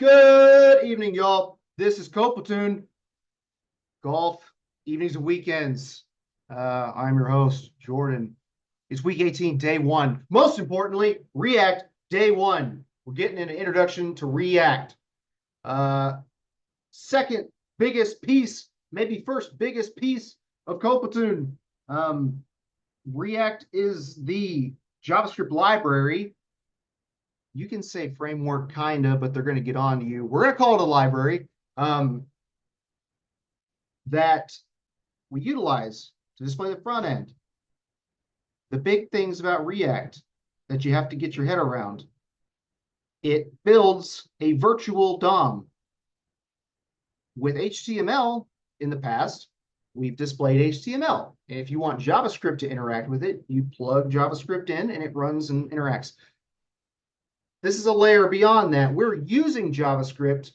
Good evening, y'all. This is Platoon, golf, evenings and weekends. I'm your host, Jordan. It's week 18, day one. Most importantly, React, day one. We're getting an introduction to React. Second biggest piece, maybe first biggest piece of Platoon. React is the JavaScript library. You can say framework, kind of, but they're going to get on to you. We're going to call it a library that we utilize to display the front end. The big things about React that you have to get your head around. It builds a virtual DOM. With HTML in the past, we've displayed HTML. And if you want JavaScript to interact with it, you plug JavaScript in and it runs and interacts. This is a layer beyond that. We're using JavaScript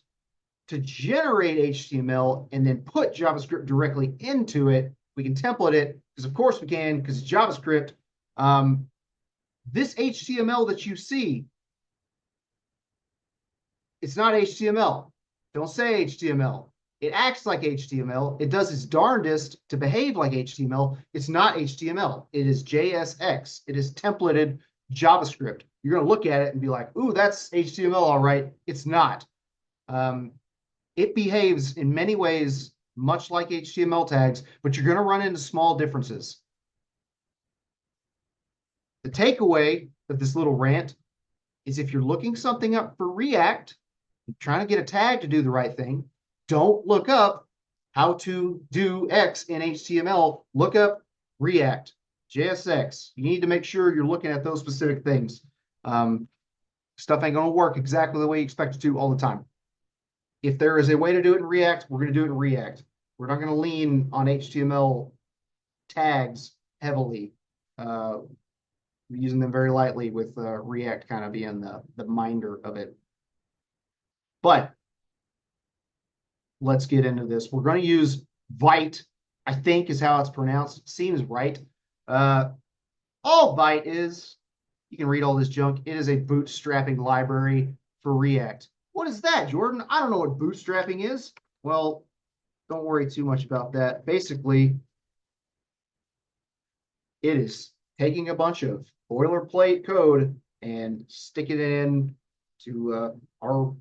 to generate HTML and then put JavaScript directly into it. We can template it, because of course we can, because it's JavaScript. This HTML that you see, it's not HTML. Don't say HTML. It acts like HTML. It does its darndest to behave like HTML. It's not HTML. It is JSX. It is templated JavaScript. You're going to look at it and be like, ooh, that's HTML, all right. It's not. It behaves in many ways much like HTML tags, but you're going to run into small differences. The takeaway of this little rant is if you're looking something up for React, trying to get a tag to do the right thing, don't look up how to do X in HTML. Look up React, JSX. You need to make sure you're looking at those specific things. Stuff ain't going to work exactly the way you expect it to all the time. If there is a way to do it in React, we're going to do it in React. We're not going to lean on HTML tags heavily. We're using them very lightly with React kind of being the minder of it. But let's get into this. We're going to use Vite, I think is how it's pronounced. Seems right. All Vite is, you can read all this junk. It is a bootstrapping library for React. What is that, Jordan? I don't know what bootstrapping is. Well, don't worry too much about that. Basically, it is taking a bunch of boilerplate code and sticking it in to our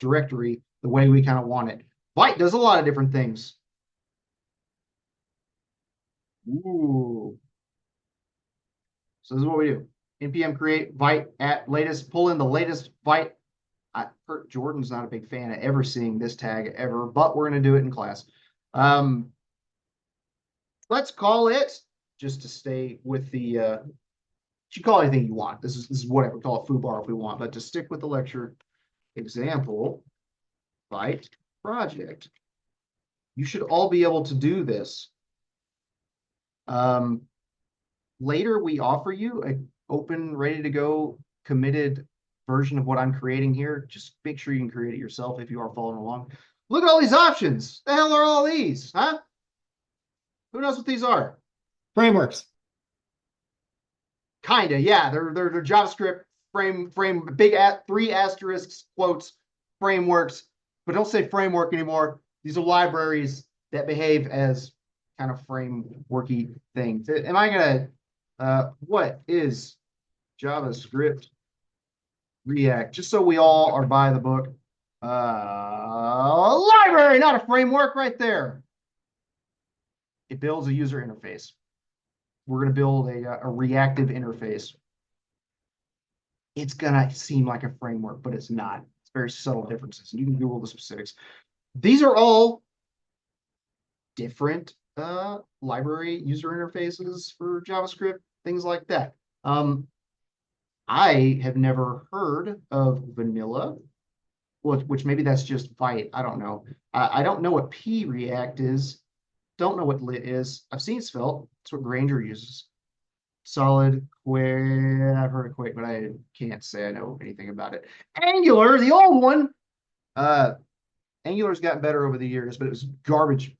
directory the way we kind of want it. Vite does a lot of different things. Ooh. So this is what we do. npm create Vite at latest, pull in the latest Vite. Jordan's not a big fan of ever seeing this tag ever, but we're going to do it in class. Let's call it, just to stay with the, you can call it anything you want. This is whatever, call it foobar if we want, but to stick with the lecture example, Vite project. You should all be able to do this. Later, we offer you an open, ready to go, committed version of what I'm creating here. Just make sure you can create it yourself if you are following along. Look at all these options. The hell are all these, huh? Who knows what these are? Frameworks. Kinda, yeah. They're JavaScript frame big at 3 asterisks quotes frameworks, but don't say framework anymore. These are libraries that behave as kind of frameworky things. Am I gonna what is JavaScript React? Just so we all are by the book. Library, not a framework, right there. It builds a user interface. We're going to build a reactive interface. It's going to seem like a framework, but it's not. It's very subtle differences. And you can Google the specifics. These are all different library user interfaces for JavaScript, things like that. I have never heard of vanilla, which maybe that's just Vite. I don't know. I don't know what P-React is. Don't know what lit is. I've seen Svelte. That's what Granger uses. Solid, Quake. I've heard of Quake, but I can't say I know anything about it. Angular, the old one. Angular's gotten better over the years, but it was garbage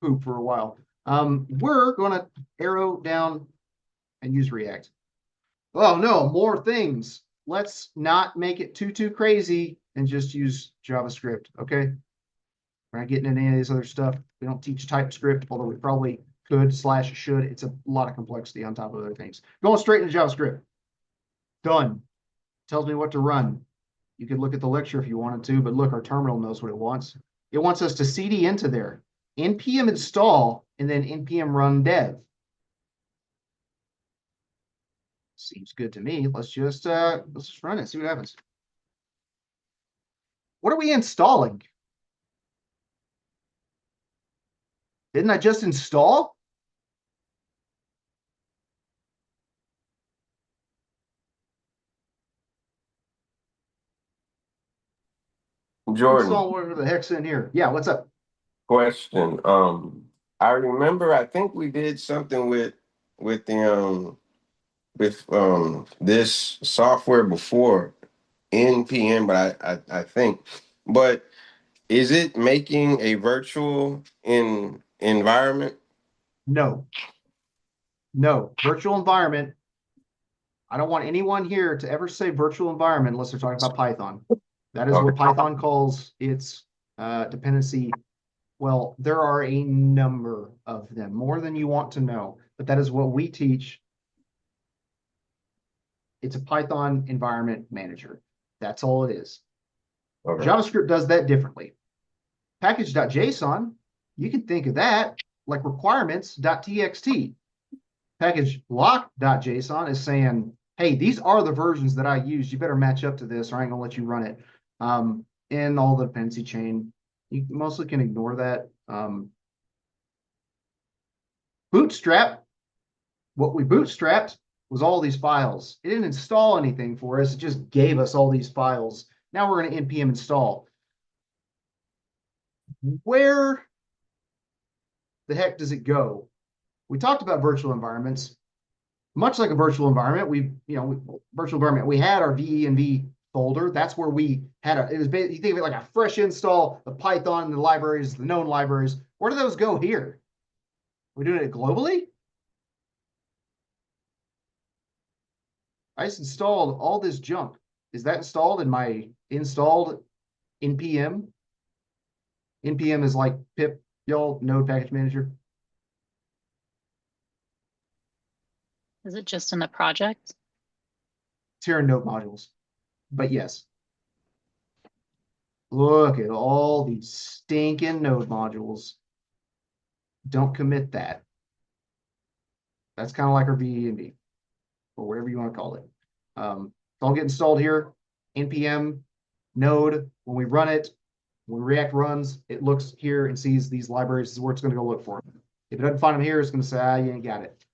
poop for a while. We're going to arrow down and use React. Oh, no, more things. let's not make it too crazy and just use JavaScript, okay? We're not getting into any of this other stuff. We don't teach TypeScript, although we probably could / should. It's a lot of complexity on top of other things. Going straight into JavaScript. Done. Tells me what to run. You could look at the lecture if you wanted to, but look, our terminal knows what it wants. It wants us to cd into there, npm install, and then npm run dev. Seems good to me. Let's just run it, see what happens. What are we installing? Didn't I just install? Jordan, Install whatever the heck's in here. Yeah, what's up? question. I remember I think we did something with the this software before NPM, but I think. But is it making a virtual environment? No, no. Virtual environment. I don't want anyone here to ever say virtual environment unless they're talking about Python. That is what Okay. Python calls its dependency. Well, there are a number of them, more than you want to know, but that is what we teach. It's a Python environment manager. That's all it is. Okay. JavaScript does that differently. Package.json, you can think of that like requirements.txt. Package lock.json is saying, hey, these are the versions that I use. You better match up to this or I ain't gonna let you run it. In all the dependency chain, you mostly can ignore that. Bootstrap, what we bootstrapped was all these files. It didn't install anything for us. It just gave us all these files. Now we're going to npm install. Where the heck does it go? We talked about virtual environments. Much like a virtual environment, virtual environment, we had our V&V folder. That's where we had it was basically, you think of it like a fresh install of Python, the libraries, the known libraries. Where do those go here? We're doing it globally? I just installed all this junk. Is that installed in my installed npm? npm is like pip, y'all, node package manager. Is it just in the project? It's here in node modules. But yes. Look at all these stinking node modules. Don't commit that. That's kind of like our V&V, or whatever you want to call it. It's all get installed here. npm node, when we run it, when React runs, it looks here and sees these libraries. This is where it's going to go look for them. If it doesn't find them here, it's going to say, you ain't got it.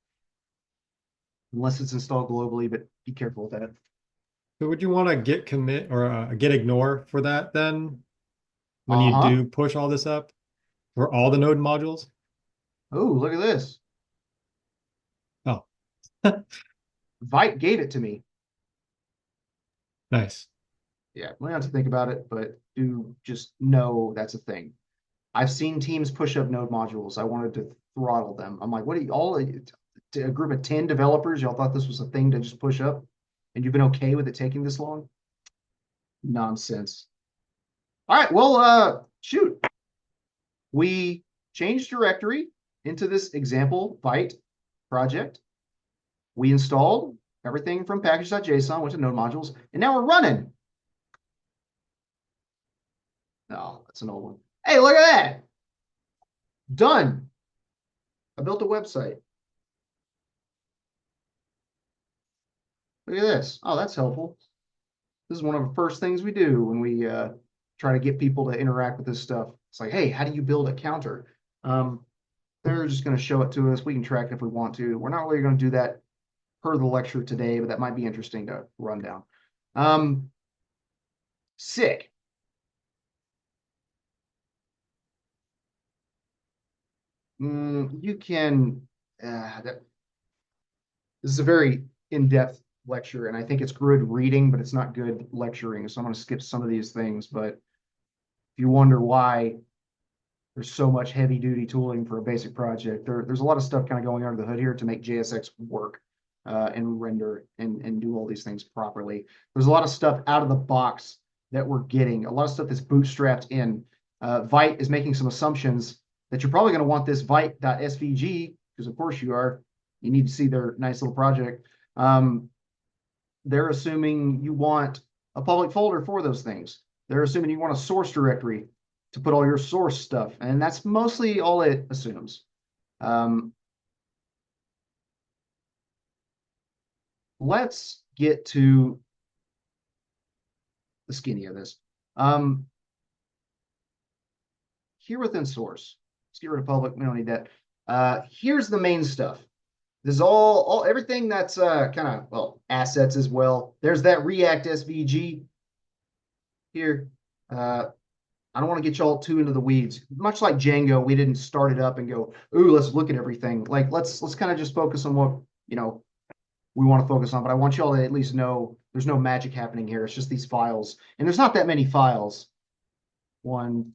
Unless it's installed globally, but be careful with that. So would you want to git commit or git ignore for that then when you do push all this up for all the node modules? Oh, look at this. Oh. Vite gave it to me. Nice. Yeah, we don't have to think about it, but do just know that's a thing. I've seen teams push up node modules. I wanted to throttle them. I'm like, what are you all a group of 10 developers? Y'all thought this was a thing to just push up? And you've been okay with it taking this long? Nonsense. All right, well, shoot. We changed directory into this example Vite project. We installed everything from package.json, went to node modules, and now we're running. No, that's an old one. Hey, look at that. Done. I built a website. Look at this. Oh, that's helpful. This is one of the first things we do when we try to get people to interact with this stuff. It's like, hey, how do you build a counter? They're just going to show it to us. We can track it if we want to. We're not really going to do that per the lecture today, but that might be interesting to run down. Sick. You can, this is a very in-depth lecture, and I think it's good reading, but it's not good lecturing. So I'm going to skip some of these things, but if you wonder why there's so much heavy duty tooling for a basic project, there's a lot of stuff kind of going under the hood here to make JSX work. and render and do all these things properly. There's a lot of stuff out of the box that we're getting, a lot of stuff that's bootstrapped in. Vite is making some assumptions that you're probably going to want this vite.svg, because of course you are. You need to see their nice little project. They're assuming you want a public folder for those things. They're assuming you want a source directory to put all your source stuff, and that's mostly all it assumes. Let's get to the skinny of this. Here within source, let's get rid of public. We don't need that. Here's the main stuff. This is all everything that's kind of, well, assets as well. There's that React SVG here. I don't want to get y'all too into the weeds. Much like Django, we didn't start it up and go, ooh, let's look at everything. Like let's kind of just focus on what, you know, we want to focus on. But I want y'all to at least know there's no magic happening here. It's just these files. And there's not that many files. 1,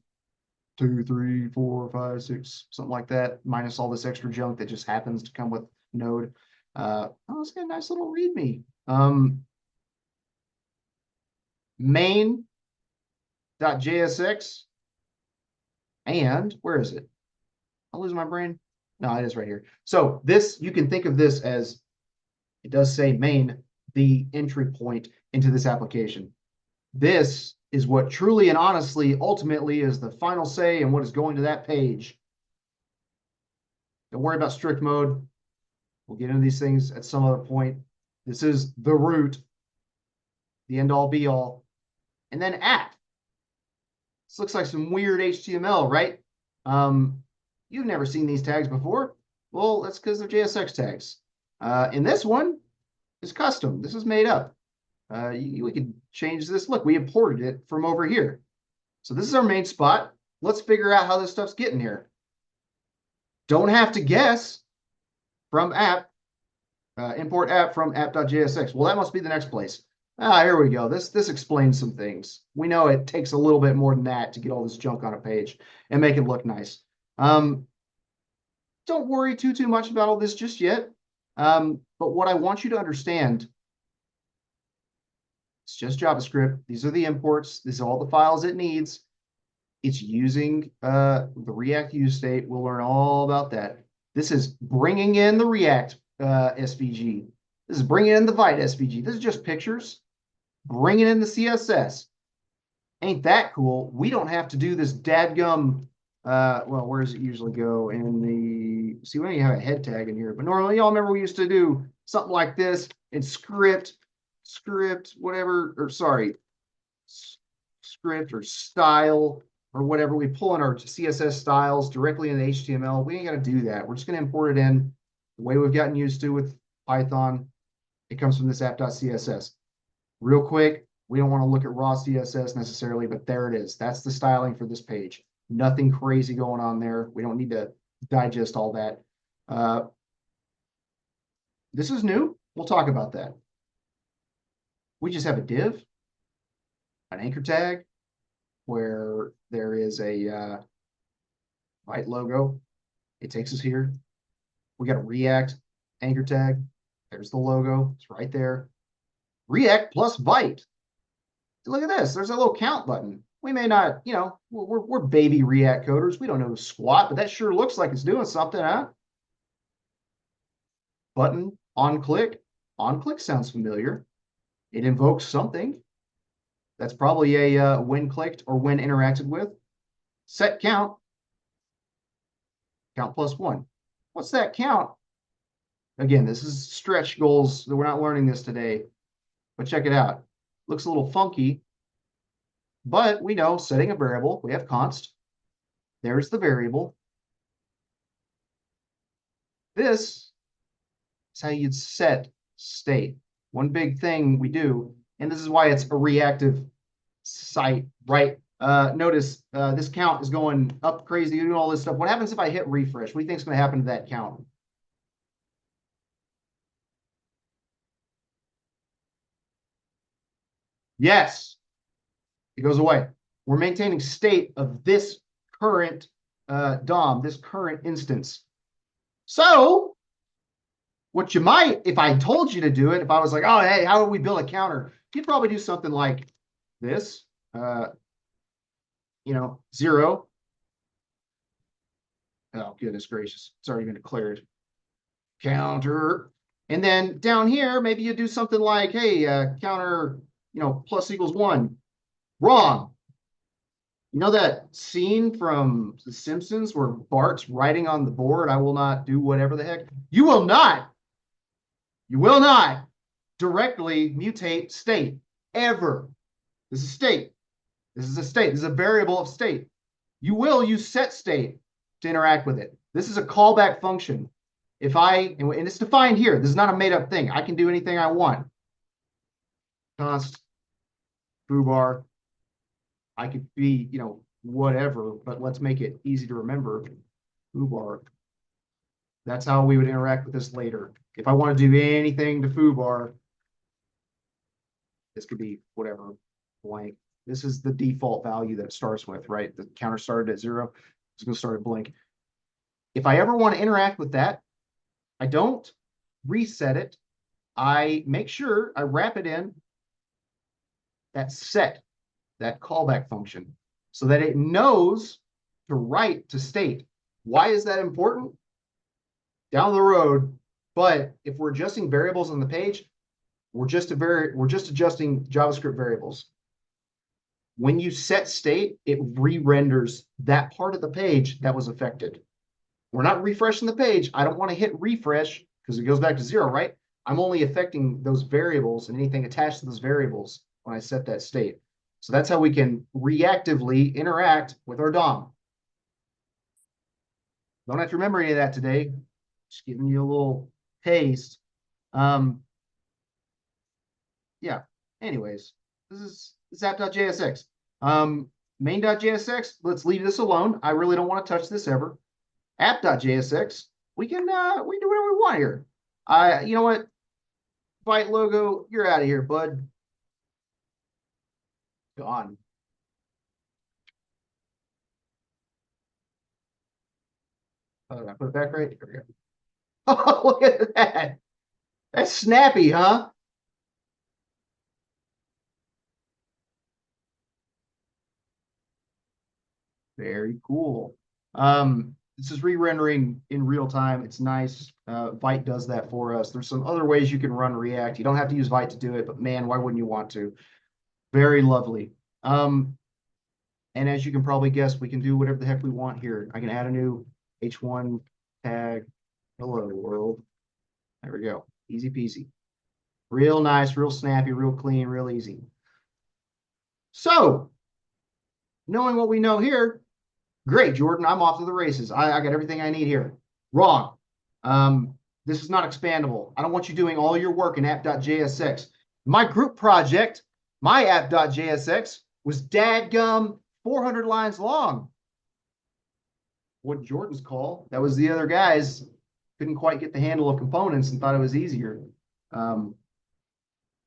2, 3, 4, 5, 6, something like that, minus all this extra junk that just happens to come with Node. Oh, it's got a nice little README. Main.jsx. And where is it? I'll lose my brain. No, it is right here. So this, you can think of this as, it does say main, the entry point into this application. This is what truly and honestly, ultimately, is the final say and what is going to that page. Don't worry about strict mode. We'll get into these things at some other point. This is the root, the end all be all. And then app. This looks like some weird HTML, right? You've never seen these tags before. Well, that's because they're JSX tags. And this one is custom. This is made up. We can change this. Look, we imported it from over here. So this is our main spot. Let's figure out how this stuff's getting here. Don't have to guess. From app, import app from app.jsx. Well, that must be the next place. Here we go. This explains some things. We know it takes a little bit more than that to get all this junk on a page and make it look nice. Don't worry too much about all this just yet. But what I want you to understand, it's just JavaScript. These are the imports. These are all the files it needs. It's using the React use state. We'll learn all about that. This is bringing in the React SVG. This is bringing in the Vite SVG. This is just pictures. Bringing in the CSS. Ain't that cool? We don't have to do this dadgum. Well, where does it usually go? In the, see, we don't even have a head tag in here. But normally, y'all remember we used to do something like this in script, whatever, or sorry, script or style, or whatever. We pull in our CSS styles directly in the HTML. We ain't got to do that. We're just going to import it in the way we've gotten used to with Python. It comes from this app.css. Real quick, we don't want to look at raw CSS necessarily, but there it is. That's the styling for this page. Nothing crazy going on there. We don't need to digest all that. This is new. We'll talk about that. We just have a div, an anchor tag, where there is a Vite logo. It takes us here. We got a React anchor tag. There's the logo. It's right there. React plus Vite. Look at this. There's a little count button. We may not, you know, we're baby React coders. We don't know squat, but that sure looks like it's doing something, huh? Button on click. On click sounds familiar. It invokes something. That's probably a when clicked or when interacted with. Set count. Count plus 1. What's that count? Again, this is stretch goals. We're not learning this today. But check it out. Looks a little funky. But we know setting a variable. We have const. There's the variable. This is how you'd set state. One big thing we do, and this is why it's a reactive site, right? Notice this count is going up crazy, doing all this stuff. What happens if I hit refresh? What do you think is going to happen to that count? Yes, it goes away. We're maintaining state of this current DOM, this current instance. So What you might, if I told you to do it, if I was like, oh, hey, how would we build a counter? You'd probably do something like this, 0. Oh, goodness gracious. It's already been declared. Counter. And then down here, maybe you do something like, hey, counter, plus equals 1. Wrong. You know that scene from The Simpsons where Bart's writing on the board, I will not do whatever the heck? You will not directly mutate state ever. This is state. This is a state. This is a variable of state. You will use set state to interact with it. This is a callback function. And it's defined here. This is not a made up thing. I can do anything I want. Const foobar. I could be, whatever, but let's make it easy to remember. Foobar. That's how we would interact with this later. If I want to do anything to foobar, this could be whatever, blank. This is the default value that it starts with, right? The counter started at 0. It's going to start at blank. If I ever want to interact with that, I don't reset it. I make sure I wrap it in that set, that callback function, so that it knows to write to state. Why is that important? Down the road, but if we're adjusting variables on the page, we're just adjusting JavaScript variables. When you set state, it re-renders that part of the page that was affected. We're not refreshing the page. I don't want to hit refresh because it goes back to 0, right? I'm only affecting those variables and anything attached to those variables when I set that state. So that's how we can reactively interact with our DOM. Don't have to remember any of that today. Just giving you a little taste. Yeah. Anyways, this is app.jsx. Main.jsx, let's leave this alone. I really don't want to touch this ever. App.jsx, we can do whatever we want here. You know what? Byte logo, you're out of here, bud. Gone. Oh, did I put it back right? Here we go. Oh, look at that. That's snappy, huh? Very cool. This is re-rendering in real time. It's nice. Vite does that for us. There's some other ways you can run React. You don't have to use Vite to do it, but man, why wouldn't you want to? Very lovely. And as you can probably guess, we can do whatever the heck we want here. I can add a new H1 tag. Hello, world. There we go. Easy peasy. Real nice, real snappy, real clean, real easy. So, knowing what we know here, great, Jordan, I'm off to the races. I got everything I need here. Wrong. This is not expandable. I don't want you doing all your work in app.jsx. My group project, my app.jsx, was dadgum 400 lines long. What Jordan's call, that was the other guys couldn't quite get the handle of components and thought it was easier. And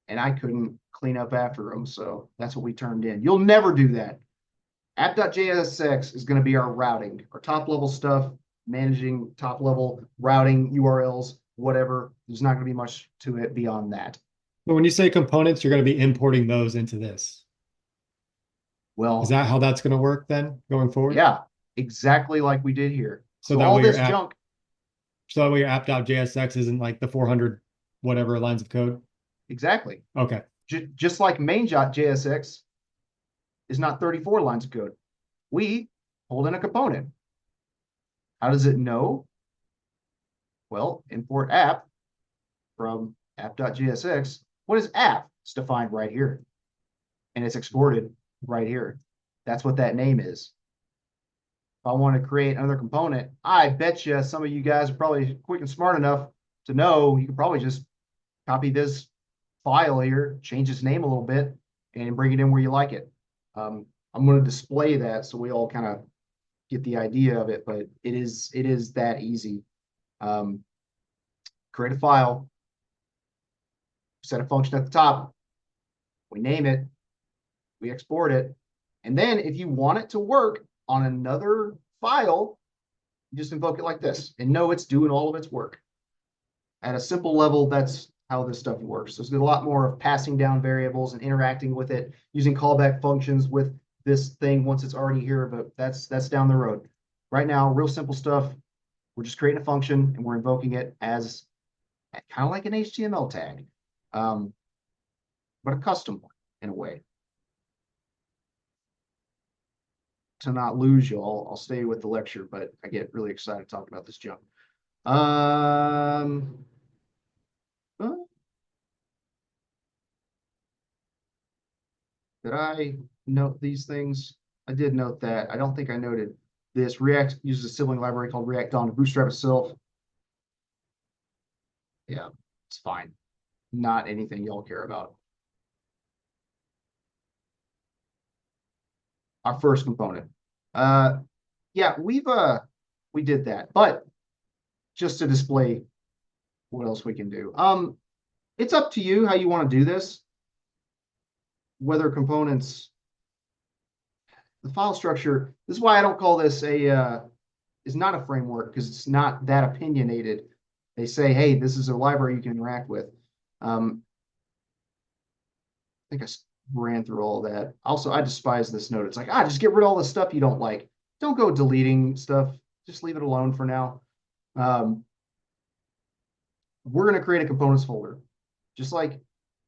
I couldn't clean up after them, so that's what we turned in. You'll never do that. App.jsx is going to be our routing, our top-level stuff, managing top-level routing, URLs, whatever. There's not going to be much to it beyond that. But when you say components, you're going to be importing those into this. Well, is that how that's going to work then going forward? Yeah, exactly like we did here. So So that all way this your app- junk, So that way your app.jsx isn't like the 400 whatever lines of code. exactly. Okay. Just like main.jsx is not 34 lines of code. We hold in a component. How does it know? Well, import app from app.jsx. What is app? It's defined right here. And it's exported right here. That's what that name is. If I want to create another component, I bet you some of you guys are probably quick and smart enough to know you can probably just copy this file here, change its name a little bit, and bring it in where you like it. I'm going to display that so we all kind of get the idea of it, but it is that easy. Create a file, set a function at the top, we name it, we export it, and then if you want it to work on another file, you just invoke it like this and know it's doing all of its work. at a simple level, that's how this stuff works. There's a lot more of passing down variables and interacting with it, using callback functions with this thing once it's already here, but that's down the road. Right now, real simple stuff. We're just creating a function and we're invoking it as kind of like an HTML tag, but a custom one in a way. To not lose you, I'll stay with the lecture, but I get really excited talking about this junk. Did I note these things? I did note that. I don't think I noted this. React uses a sibling library called React DOM to bootstrap itself. Yeah, it's fine. Not anything y'all care about. Our first component. Yeah, we did that, but just to display what else we can do. It's up to you how you want to do this. Whether components, the file structure, this is why I don't call this is not a framework, because it's not that opinionated. They say, hey, this is a library you can interact with. I think I ran through all that. Also, I despise this note. It's like, just get rid of all the stuff you don't like. Don't go deleting stuff. Just leave it alone for now. We're going to create a components folder. Just like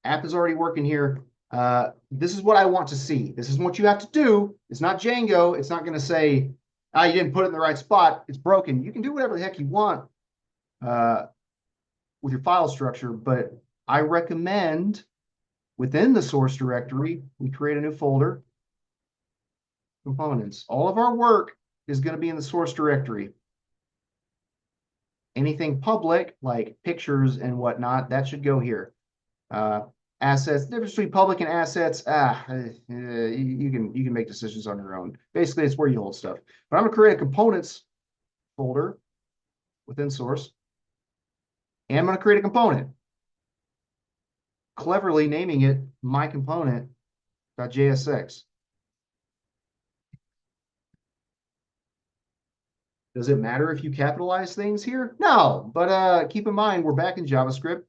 app is already working here. This is what I want to see. This is what you have to do. It's not Django. It's not going to say, you didn't put it in the right spot. It's broken. You can do whatever the heck you want with your file structure, but I recommend within the source directory, we create a new folder, components. All of our work is going to be in the source directory. Anything public, like pictures and whatnot, that should go here. Assets, the difference between public and assets, you can make decisions on your own. Basically, it's where you hold stuff. But I'm going to create a components folder within source. And I'm going to create a component. Cleverly naming it my component.jsx. Does it matter if you capitalize things here? No, but keep in mind, we're back in JavaScript.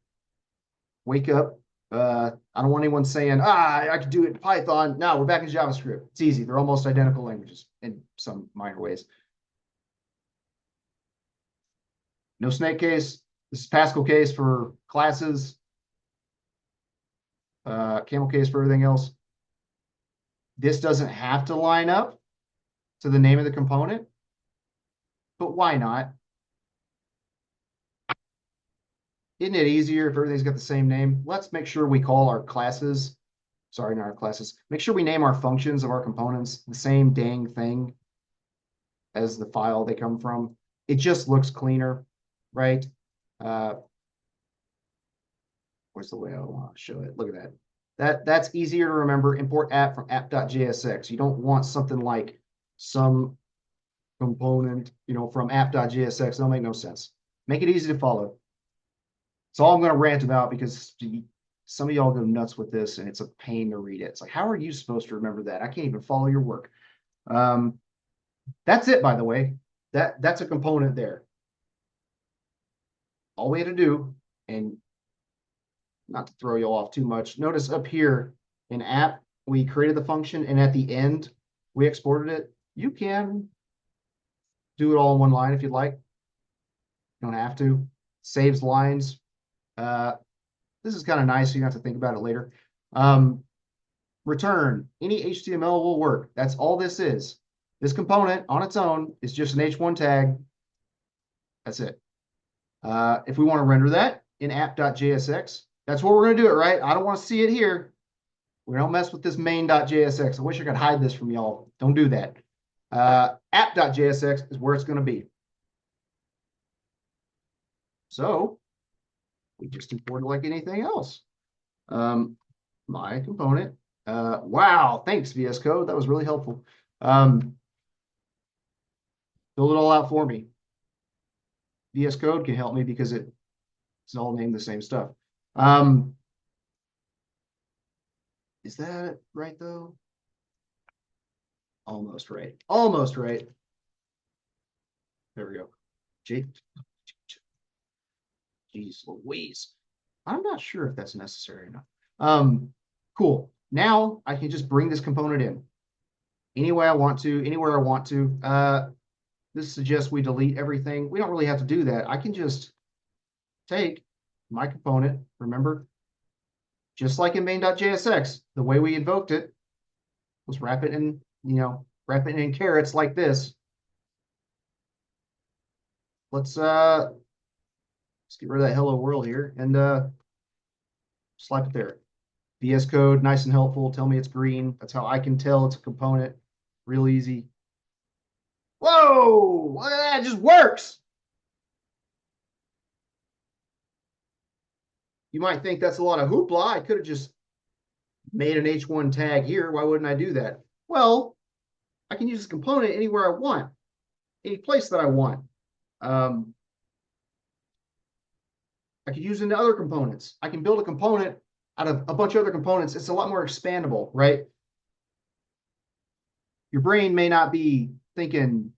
Wake up. I don't want anyone saying, I could do it in Python. No, we're back in JavaScript. It's easy. They're almost identical languages in some minor ways. No snake case. This is Pascal case for classes. Camel case for everything else. This doesn't have to line up to the name of the component, but why not? Isn't it easier if everything's got the same name? Let's make sure we call our classes, sorry, not our classes, make sure we name our functions of our components the same dang thing as the file they come from. It just looks cleaner, right? Where's the way I want to show it? Look at that. That's easier to remember. Import app from app.jsx. You don't want something like some component, from app.jsx. That'll make no sense. Make it easy to follow. It's all I'm going to rant about because some of y'all go nuts with this and it's a pain to read it. It's like, how are you supposed to remember that? I can't even follow your work. That's it, by the way. That's a component there. All we had to do, and not to throw you off too much, notice up here in app, we created the function and at the end, we exported it. You can do it all in one line if you'd like. You don't have to. Saves lines. This is kind of nice, so you don't have to think about it later. Return. Any HTML will work. That's all this is. This component on its own is just an H1 tag. That's it. If we want to render that in app.jsx, that's what we're going to do it, right? I don't want to see it here. We don't mess with this main.jsx. I wish I could hide this from y'all. Don't do that. App.jsx is where it's going to be. So we just import it like anything else. My component. Wow, thanks, VS Code. That was really helpful. Build it all out for me. VS Code can help me because it's all named the same stuff. Is that right, though? Almost right. Almost right. There we go. Jeez Louise. I'm not sure if that's necessary or not. Cool. Now I can just bring this component in any way I want to, anywhere I want to. This suggests we delete everything. We don't really have to do that. I can just take my component, remember, just like in main.jsx, the way we invoked it was wrap it in, wrap it in carets like this. Let's get rid of that hello world here and slap it there. VS Code, nice and helpful. Tell me it's green. That's how I can tell it's a component. Real easy. Whoa! That just works. You might think that's a lot of hoopla. I could have just made an H1 tag here. Why wouldn't I do that? Well, I can use this component anywhere I want, any place that I want. I could use it into other components. I can build a component out of a bunch of other components. It's a lot more expandable, right? Your brain may not be thinking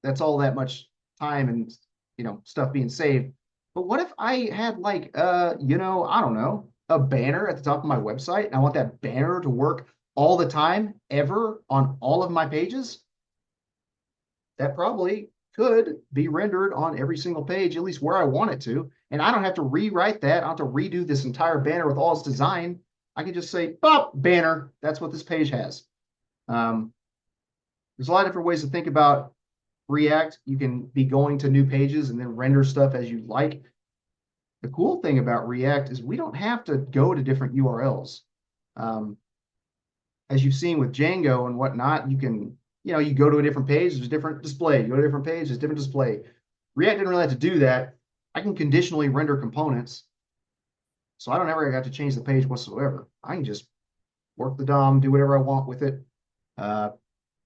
that's all that much time and stuff being saved. But what if I had like I don't know, a banner at the top of my website, and I want that banner to work all the time, ever, on all of my pages? That probably could be rendered on every single page, at least where I want it to. And I don't have to rewrite that. I don't have to redo this entire banner with all its design. I can just say, "Bop, banner." That's what this page has. There's a lot of different ways to think about React. You can be going to new pages and then render stuff as you like. The cool thing about React is we don't have to go to different URLs. As you've seen with Django and whatnot, you can, you go to a different page, there's a different display. You go to a different page, there's a different display. React didn't really have to do that. I can conditionally render components, so I don't ever have to change the page whatsoever. I can just work the DOM, do whatever I want with it.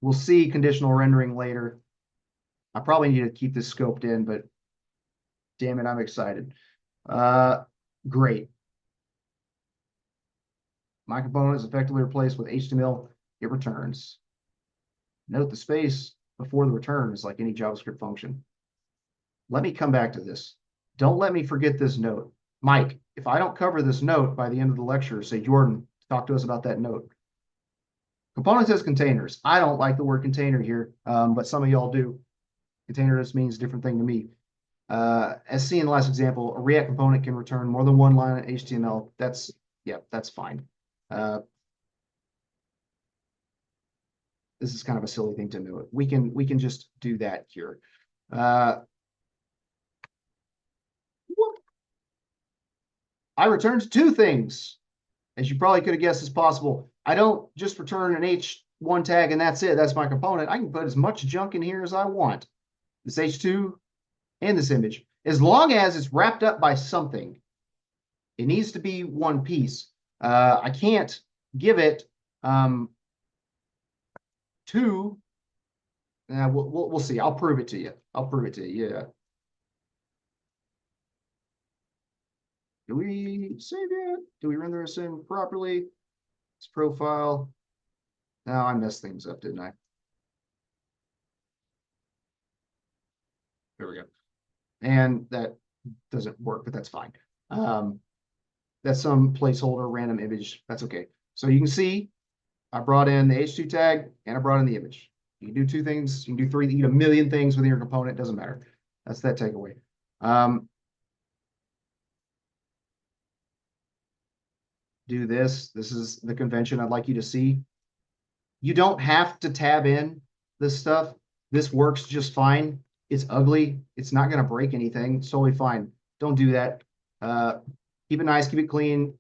We'll see conditional rendering later. I probably need to keep this scoped in, but damn it, I'm excited. Great. My component is effectively replaced with HTML. It returns. Note the space before the return is like any JavaScript function. Let me come back to this. Don't let me forget this note. Mike, if I don't cover this note by the end of the lecture, say, Jordan, talk to us about that note. Components as containers. I don't like the word container here, but some of y'all do. Container just means a different thing to me. As seen in the last example, a React component can return more than one line of HTML. That's fine. This is kind of a silly thing to note. We can just do that here. I returned two things, as you probably could have guessed as possible. I don't just return an H1 tag and that's it. That's my component. I can put as much junk in here as I want. This H2 and this image, as long as it's wrapped up by something. It needs to be one piece. I can't give it two. We'll see. I'll prove it to you. Yeah. Do we save it? Do we render this in properly? It's profile. No, I messed things up, didn't I? There we go. And that doesn't work, but that's fine. That's some placeholder random image. That's okay. So you can see I brought in the H2 tag and I brought in the image. You can do two things. You can do three. You can do a million things within your component. Doesn't matter. That's that takeaway. Do this. This is the convention I'd like you to see. You don't have to tab in this stuff. This works just fine. It's ugly. It's not going to break anything. It's totally fine. Don't do that. Keep it nice. Keep it clean.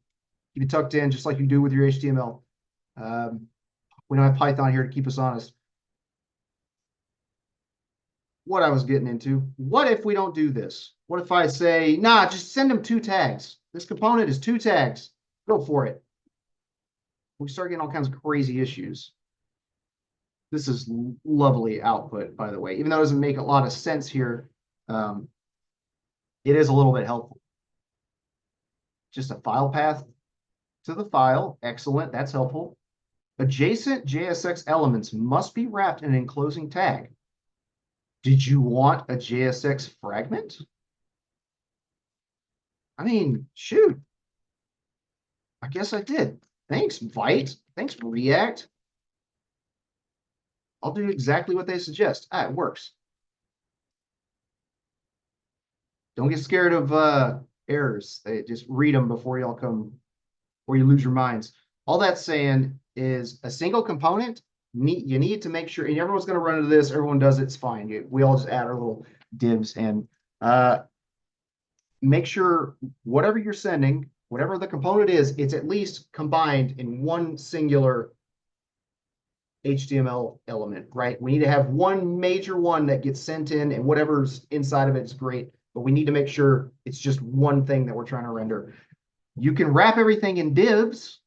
Keep it tucked in just like you do with your HTML. We don't have Python here to keep us honest. What I was getting into. What if we don't do this? What if I say, nah, just send them two tags. This component is two tags. Go for it. We start getting all kinds of crazy issues. This is lovely output, by the way. Even though it doesn't make a lot of sense here, it is a little bit helpful. Just a file path to the file. Excellent. That's helpful. Adjacent JSX elements must be wrapped in an enclosing tag. Did you want a JSX fragment? I mean, shoot. I guess I did. Thanks, Vite. Thanks, React. I'll do exactly what they suggest. Ah, it works. Don't get scared of errors. They just read them before y'all come, or you lose your minds. All that's saying is a single component, you need to make sure, and everyone's going to run into this. Everyone does it, it's fine. We all just add our little divs and make sure whatever you're sending, whatever the component is, it's at least combined in one singular HTML element, right? We need to have one major one that gets sent in, and whatever's inside of it is great, but we need to make sure it's just one thing that we're trying to render. You can wrap everything in divs,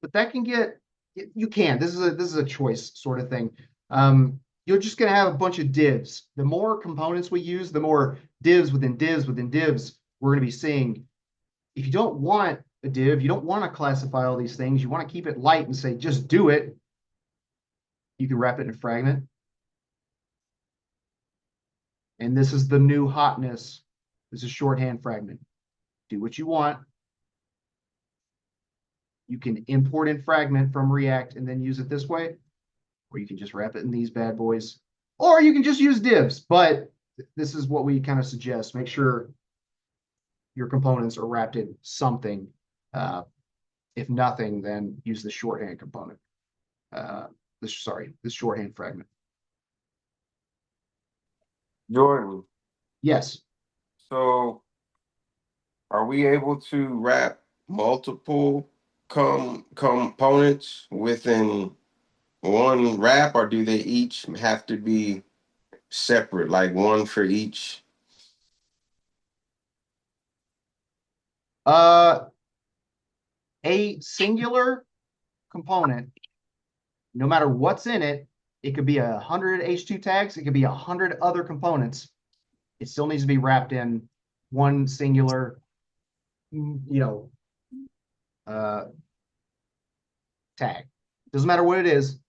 but that can get, you can. This is a choice sort of thing. You're just going to have a bunch of divs. The more components we use, the more divs within divs within divs we're going to be seeing. If you don't want a div, you don't want to classify all these things, you want to keep it light and say, just do it, you can wrap it in a fragment. And this is the new hotness. This is shorthand fragment. Do what you want. You can import in fragment from React and then use it this way, or you can just wrap it in these bad boys, or you can just use divs. But this is what we kind of suggest. Make sure your components are wrapped in something. If nothing, then use the shorthand component. This shorthand fragment. Jordan, Yes. so are we able to wrap multiple components within one wrap, or do they each have to be separate, like one for each? A singular component, no matter what's in it, it could be 100 H2 tags, it could be 100 other components. It still needs to be wrapped in one singular, tag. Doesn't matter what it is,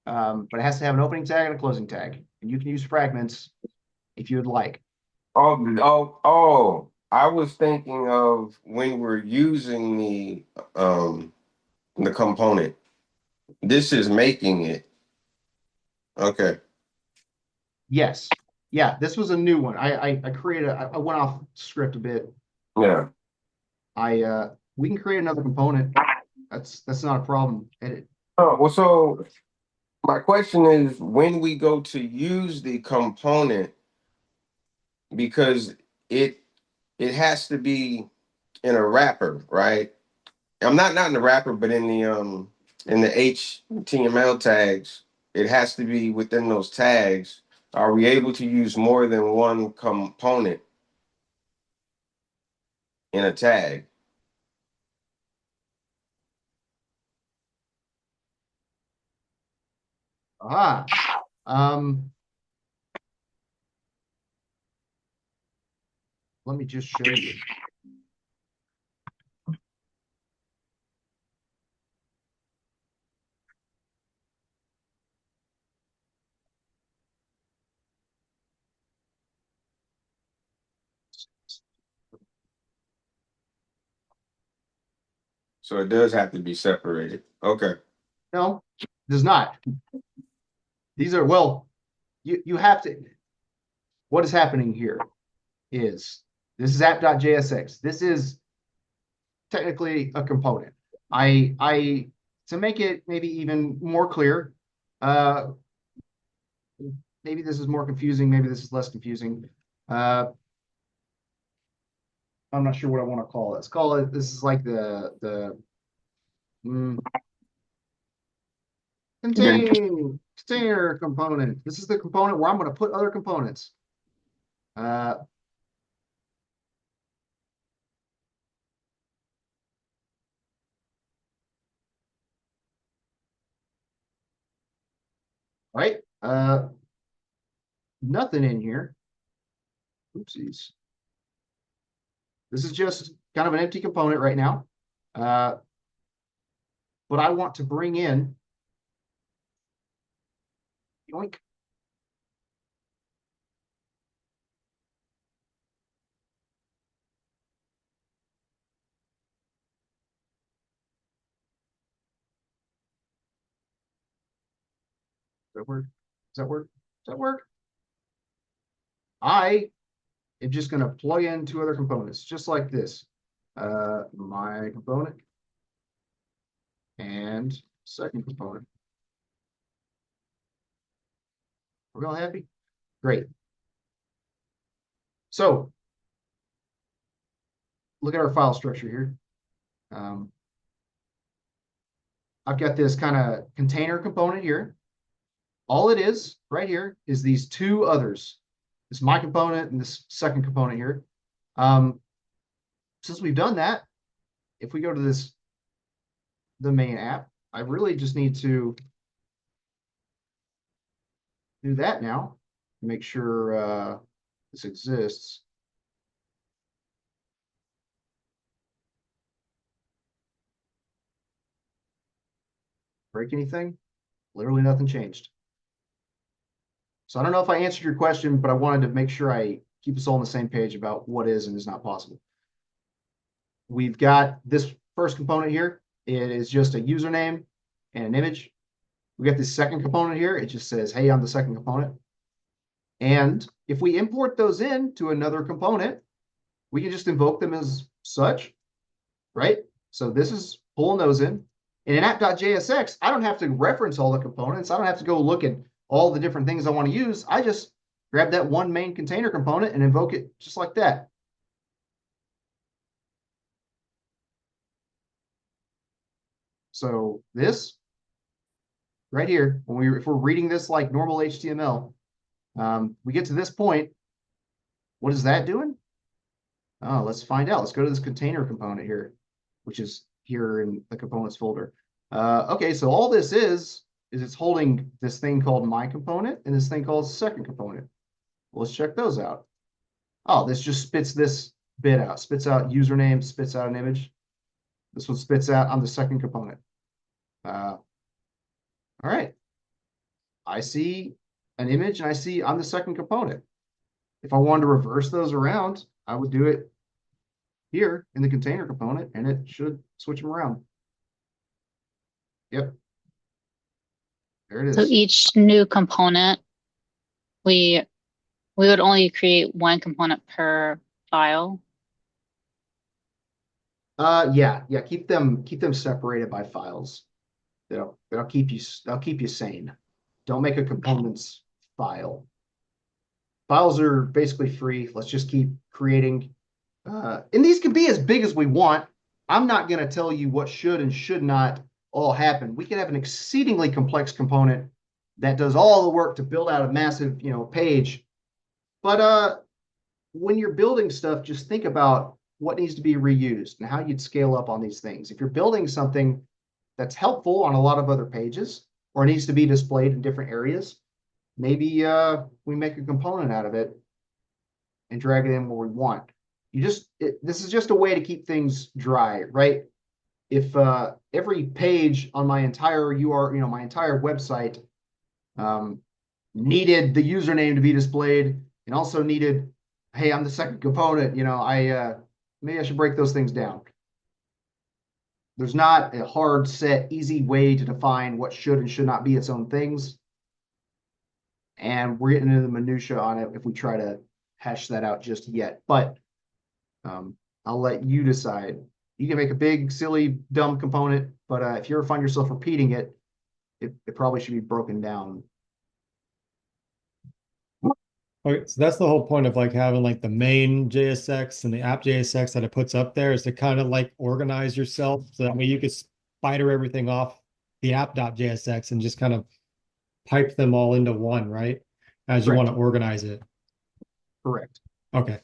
but it has to have an opening tag and a closing tag. And you can use fragments if you would like. Oh! I was thinking of when we're using the component. This is making it. Okay. Yes. Yeah, this was a new one. I created I went off script a bit. Yeah. We can create another component. That's not a problem. Edit. Oh, well, so my question is, when we go to use the component, because it has to be in a wrapper, right? I'm not in the wrapper, but in the HTML tags, it has to be within those tags. Are we able to use more than one component in a tag? Ah. Let me just show you. So it does have to be separated. Okay. No, it does not. These are, well, you have to, what is happening here is this is app.jsx. This is technically a component. To make it maybe even more clear, maybe this is more confusing, maybe this is less confusing. I'm not sure what I want to call it. Let's call it, this is like the container component. This is the component where I'm going to put other components. Right? Nothing in here. Oopsies. This is just kind of an empty component right now. But I want to bring in, yoink. that work? Does that work? Does that work? I am just going to plug in two other components, just like this. My component and second component. We're all happy? Great. So look at our file structure here. I've got this kind of container component here. All it is right here is these two others. This my component and this second component here. Since we've done that, if we go to the main app, I really just need to do that now. Make sure this exists. Break anything? Literally nothing changed. So I don't know if I answered your question, but I wanted to make sure I keep us all on the same page about what is and is not possible. We've got this first component here. It is just a username and an image. We got this second component here. It just says, hey, I'm the second component. And if we import those into another component, we can just invoke them as such, right? So this is pulling those in. And in app.jsx, I don't have to reference all the components. I don't have to go look at all the different things I want to use. I just grab that one main container component and invoke it just like that. So this right here, if we're reading this like normal HTML, we get to this point. What is that doing? Oh, let's find out. Let's go to this container component here, which is here in the components folder. Okay, so all this is it's holding this thing called my component and this thing called second component. Well, let's check those out. Oh, this just spits this bit out, spits out username, spits out an image. This one spits out on the second component. All right. I see an image and I see on the second component. If I wanted to reverse those around, I would do it here in the container component and it should switch them around. Yep. There it So is. each new component, we would only create one component per file. Yeah. Keep them separated by files. They'll keep you sane. Don't make a components file. Files are basically free. Let's just keep creating. And these can be as big as we want. I'm not going to tell you what should and should not all happen. We can have an exceedingly complex component that does all the work to build out a massive, page. But when you're building stuff, just think about what needs to be reused and how you'd scale up on these things. If you're building something that's helpful on a lot of other pages or needs to be displayed in different areas, maybe we make a component out of it and drag it in where we want. This is just a way to keep things dry, right? If every page on my entire URL, my entire website needed the username to be displayed and also needed, hey, I'm the second component, maybe I should break those things down. There's not a hard set, easy way to define what should and should not be its own things. And we're getting into the minutia on it if we try to hash that out just yet. But I'll let you decide. You can make a big, silly, dumb component, but if you ever find yourself repeating it, it probably should be broken down. Okay, so that's the whole point of like having like the main JSX and the app JSX that it puts up there is to kind of like organize yourself so that way you could spider everything off the app.jsx and just kind of pipe them all into one, right? As you want to organize it. Correct. Okay.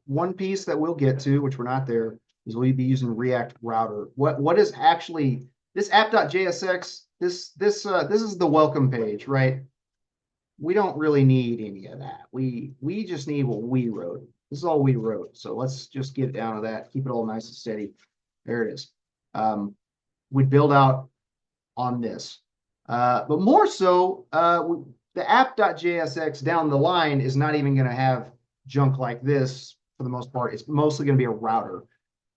One piece that we'll get to, which we're not there, is we'll be using React Router. What is actually this app.jsx? This is the welcome page, right? We don't really need any of that. We just need what we wrote. This is all we wrote. So let's just get down to that. Keep it all nice and steady. There it is. We build out on this. But more so, the app.jsx down the line is not even going to have junk like this for the most part. It's mostly going to be a router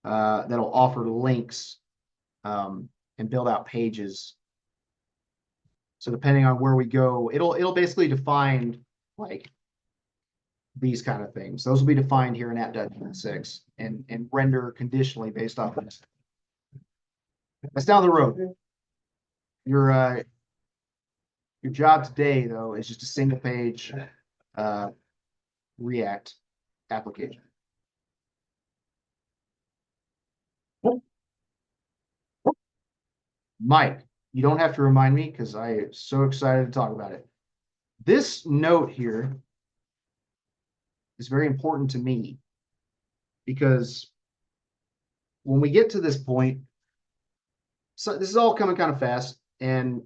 that'll offer links and build out pages. So depending on where we go, it'll basically define like these kind of things. Those will be defined here in app.6 and render conditionally based off of this. That's down the road. Your job today, though, is just a single page React application. Mike, you don't have to remind me because I am so excited to talk about it. This note here is very important to me because when we get to this point, so this is all coming kind of fast, and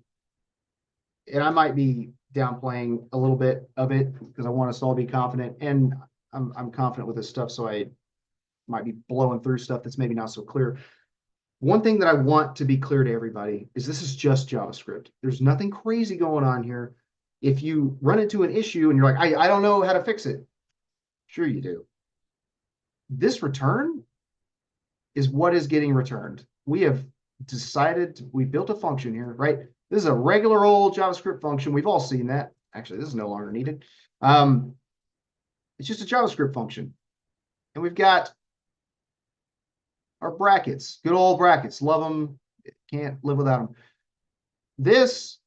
I might be downplaying a little bit of it because I want us all to be confident, and I'm confident with this stuff, so I might be blowing through stuff that's maybe not so clear. One thing that I want to be clear to everybody is this is just JavaScript. There's nothing crazy going on here. If you run into an issue and you're like, I don't know how to fix it. Sure you do. This return is what is getting returned. We have decided, we built a function here, right? This is a regular old JavaScript function. We've all seen that. Actually, this is no longer needed. It's just a JavaScript function. And we've got our brackets, good old brackets. Love them. Can't live without them. This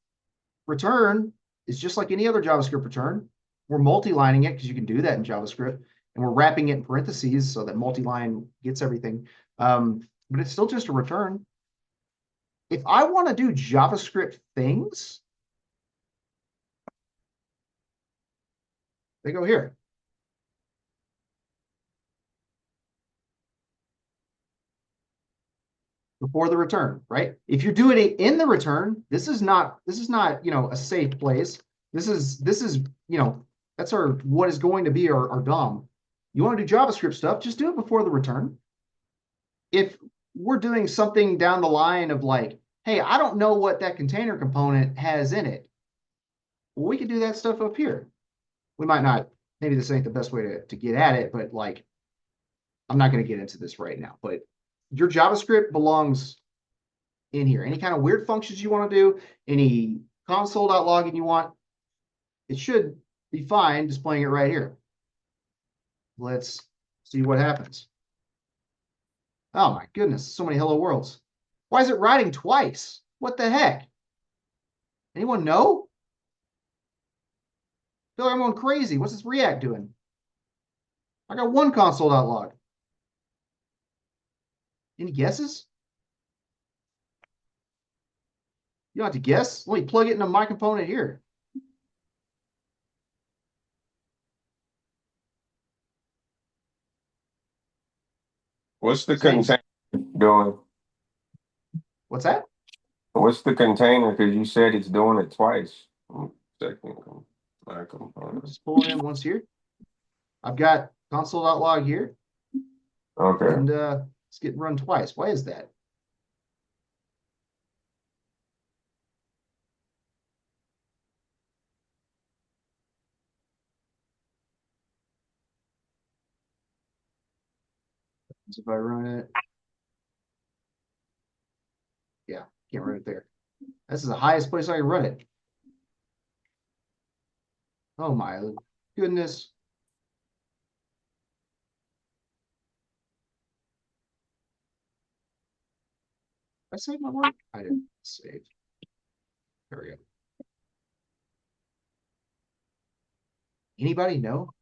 return is just like any other JavaScript return. We're multi-lining it because you can do that in JavaScript. And we're wrapping it in parentheses so that multi-line gets everything. But it's still just a return. If I want to do JavaScript things, they go here. Before the return, right? If you're doing it in the return, this is not, you know, a safe place. This is, you know, that's what is going to be our DOM. You want to do JavaScript stuff, just do it before the return. If we're doing something down the line of like, hey, I don't know what that container component has in it, well, we can do that stuff up here. We might not, maybe this ain't the best way to get at it, but like, I'm not going to get into this right now, but your JavaScript belongs in here. Any kind of weird functions you want to do, any console.logging you want, it should be fine displaying it right here. Let's see what happens. Oh my goodness, so many hello worlds. Why is it writing twice? What the heck? Anyone know? I feel like I'm going crazy. What's this React doing? I got one console.log. Any guesses? You don't have to guess. Let me plug it into my component here. What's the container doing? What's that? What's the container? Because you said it's doing it twice. Second, my component. Just pulling in once here. I've got console.log here. Okay. And it's getting run twice. Why is that? So if I run it, yeah, can't run it there. This is the highest place I can run it. Oh my goodness. Did I save my work? I didn't save. There we go. Anybody know?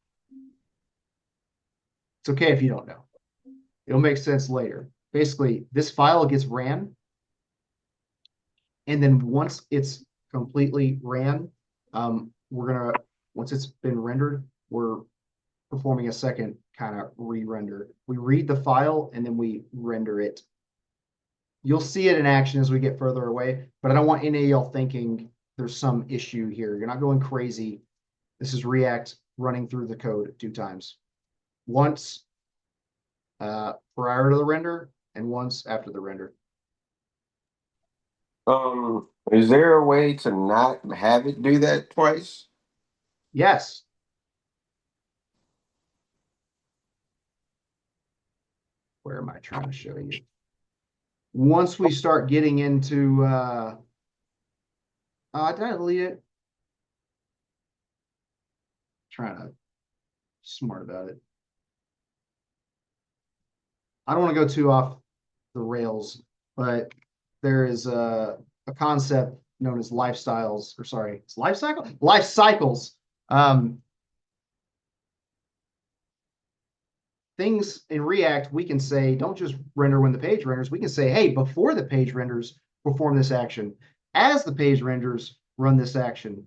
It's okay if you don't know. It'll make sense later. Basically, this file gets ran. And then once it's completely ran, once it's been rendered, we're performing a second kind of re-render. We read the file and then we render it. You'll see it in action as we get further away, but I don't want any of y'all thinking there's some issue here. You're not going crazy. This is React running through the code 2 times. Once prior to the render and once after the render. Is there a way to not have it do that twice? Yes. Where am I trying to show you? Once we start getting into Did I delete it? Trying to smart about it. I don't want to go too off the rails, but there is a concept known as lifestyles, or sorry, it's life cycle, life cycles. Things in React, we can say, don't just render when the page renders. We can say, hey, before the page renders, perform this action. As the page renders, run this action.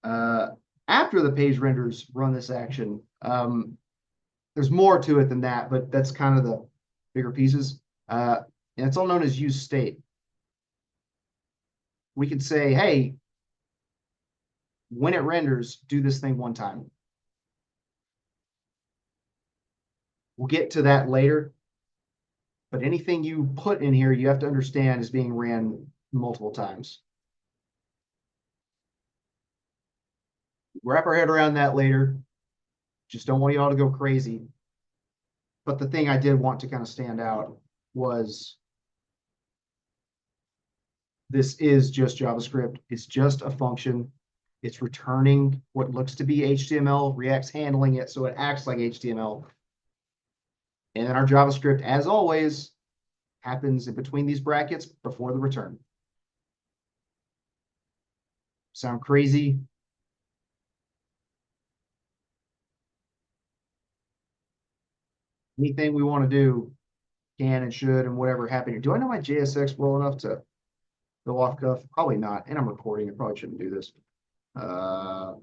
After the page renders, run this action. There's more to it than that, but that's kind of the bigger pieces. And it's all known as use state. We can say, hey, when it renders, do this thing one time. We'll get to that later. But anything you put in here, you have to understand is being ran multiple times. Wrap our head around that later. Just don't want you all to go crazy. But the thing I did want to kind of stand out was this is just JavaScript. It's just a function. It's returning what looks to be HTML. React's handling it so it acts like HTML. And then our JavaScript, as always, happens in between these brackets before the return. Sound crazy? Anything we want to do can and should and whatever happen. Do I know my JSX well enough to go off cuff? Probably not. And I'm recording. I probably shouldn't do this. I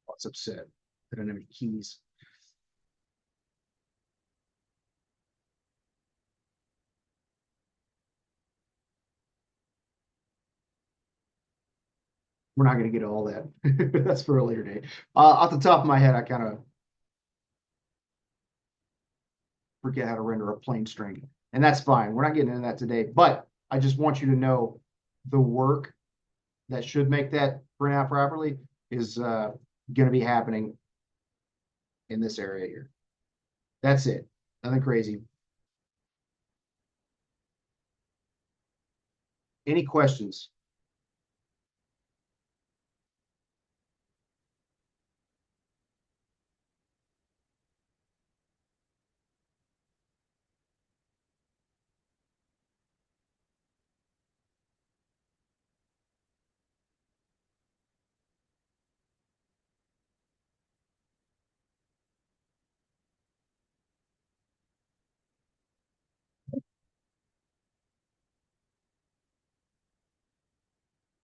was upset. I don't have any keys. We're not going to get all that. That's for a later date. Off the top of my head, I kind of forget how to render a plain string. And that's fine. We're not getting into that today. But I just want you to know the work that should make that print out properly is going to be happening in this area here. That's it. Nothing crazy. Any questions?